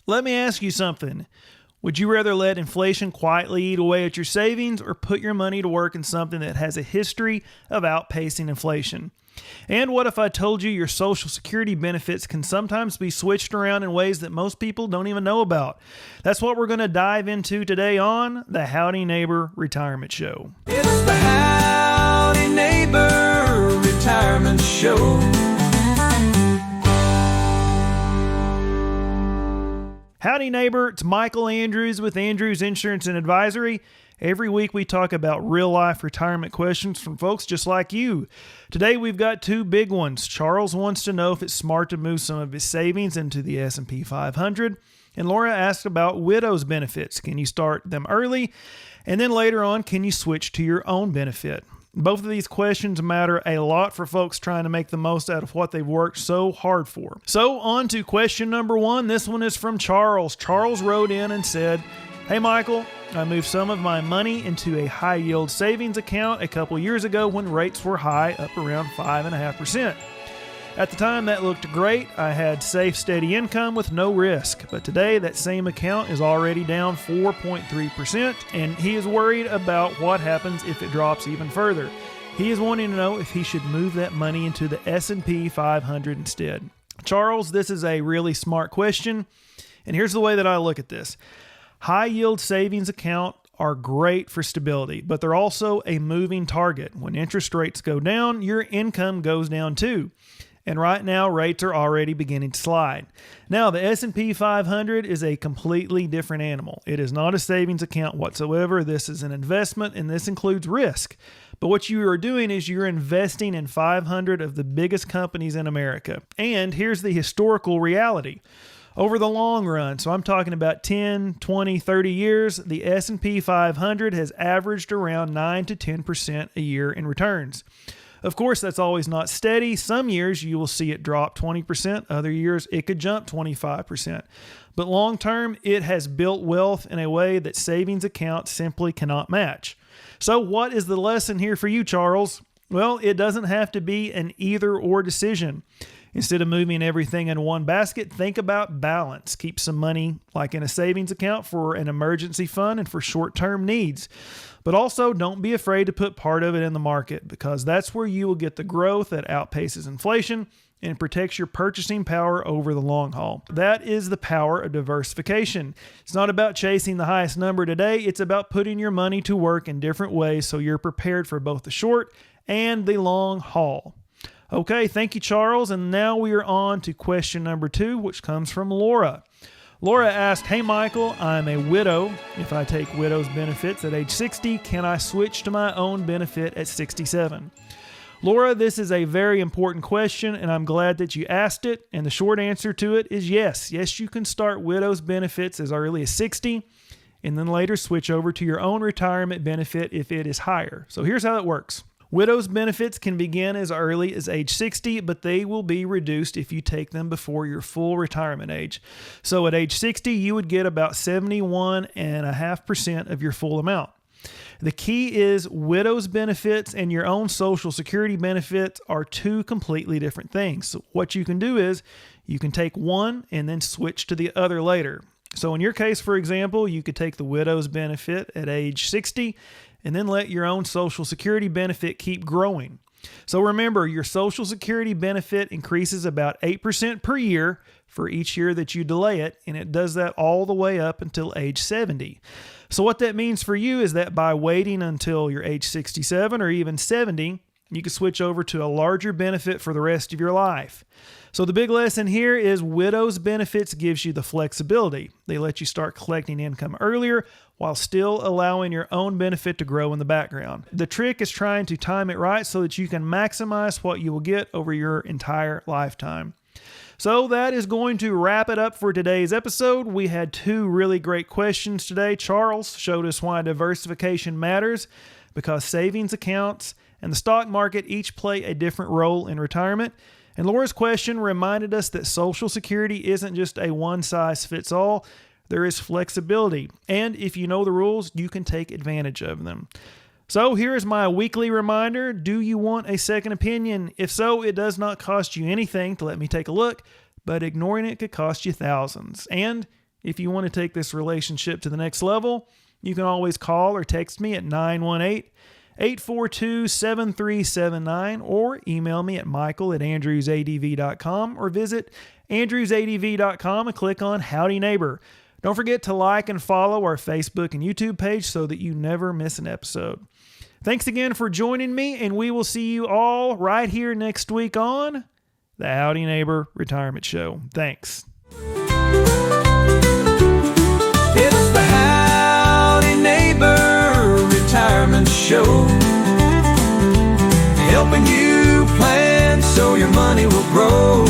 Let me ask you something. Would you rather let inflation quietly eat away at your savings or put your money to work in something that has a history of outpacing inflation? And what if I told you your Social Security benefits can sometimes be switched around in ways that most people don't even know about? That's what we're going to dive into today on the Howdy Neighbor Retirement Show. It's the Howdy Neighbor Retirement Show. Howdy neighbor, it's Michael Andrews with Andrews Insurance and Advisory. Every week we talk about real-life retirement questions from folks just like you. Today we've got two big ones. Charles wants to know if it's smart to move some of his savings into the S&P 500. And Laura asked about widow's benefits. Can you start them early? And then later on, can you switch to your own benefit? Both of these questions matter a lot for folks trying to make the most out of what they've worked so hard for. So on to question number one. This one is from Charles. Charles wrote in and said, "Hey Michael, I moved some of my money into a high yield savings account a couple years ago when rates were high, up around 5.5%. At the time that looked great. I had safe, steady income with no risk. But today that same account is already down 4.3%, and he is worried about what happens if it drops even further. He is wanting to know if he should move that money into the S&P 500 instead." Charles, this is a really smart question, and here's the way that I look at this. High yield savings account are great for stability, but they're also a moving target. When interest rates go down, your income goes down too. And right now, rates are already beginning to slide. Now, the S&P 500 is a completely different animal. It is not a savings account whatsoever. This is an investment, and this includes risk. But what you are doing is you're investing in 500 of the biggest companies in America. And here's the historical reality. Over the long run, so I'm talking about 10, 20, 30 years, the S&P 500 has averaged around 9 to 10% a year in returns. Of course, that's always not steady. Some years you will see it drop 20%. Other years it could jump 25%. But long term, it has built wealth in a way that savings accounts simply cannot match. So what is the lesson here for you, Charles? Well, it doesn't have to be an either or decision. Instead of moving everything in one basket, think about balance. Keep some money like in a savings account for an emergency fund and for short-term needs. But also don't be afraid to put part of it in the market, because that's where you will get the growth that outpaces inflation and protects your purchasing power over the long haul. That is the power of diversification. It's not about chasing the highest number today. It's about putting your money to work in different ways so you're prepared for both the short and the long haul. Okay, thank you, Charles. And now we are on to question number two, which comes from Laura. Laura asked, "Hey, Michael, I'm a widow. If I take widow's benefits at age 60, can I switch to my own benefit at 67? Laura, this is a very important question, and I'm glad that you asked it. And the short answer to it is yes. Yes, you can start widow's benefits as early as 60, and then later switch over to your own retirement benefit if it is higher. So here's how it works. Widow's benefits can begin as early as age 60, but they will be reduced if you take them before your full retirement age. So at age 60, you would get about 71.5% of your full amount. The key is widow's benefits and your own Social Security benefits are two completely different things. So what you can do is you can take one and then switch to the other later. So in your case, for example, you could take the widow's benefit at age 60 and then let your own Social Security benefit keep growing. So remember, your Social Security benefit increases about 8% per year for each year that you delay it, and it does that all the way up until age 70. So what that means for you is that by waiting until you're age 67 or even 70, you can switch over to a larger benefit for the rest of your life. So the big lesson here is widow's benefits gives you the flexibility. They let you start collecting income earlier while still allowing your own benefit to grow in the background. The trick is trying to time it right so that you can maximize what you will get over your entire lifetime. So that is going to wrap it up for today's episode. We had two really great questions today. Charles showed us why diversification matters, because savings accounts and the stock market each play a different role in retirement. And Laura's question reminded us that Social Security isn't just a one-size-fits-all. There is flexibility, and if you know the rules, you can take advantage of them. So here is my weekly reminder. Do you want a second opinion? If so, it does not cost you anything to let me take a look, but ignoring it could cost you thousands. And If you want to take this relationship to the next level, you can always call or text me at 918-842-7379 or email me at michael@andrewsadv.com or visit andrewsadv.com and click on Howdy Neighbor. Don't forget to like and follow our Facebook and YouTube page so that you never miss an episode. Thanks again for joining me, and we will see you all right here next week on the Howdy Neighbor Retirement Show. Thanks. It's the Howdy Neighbor Retirement Show, helping you plan so your money will grow.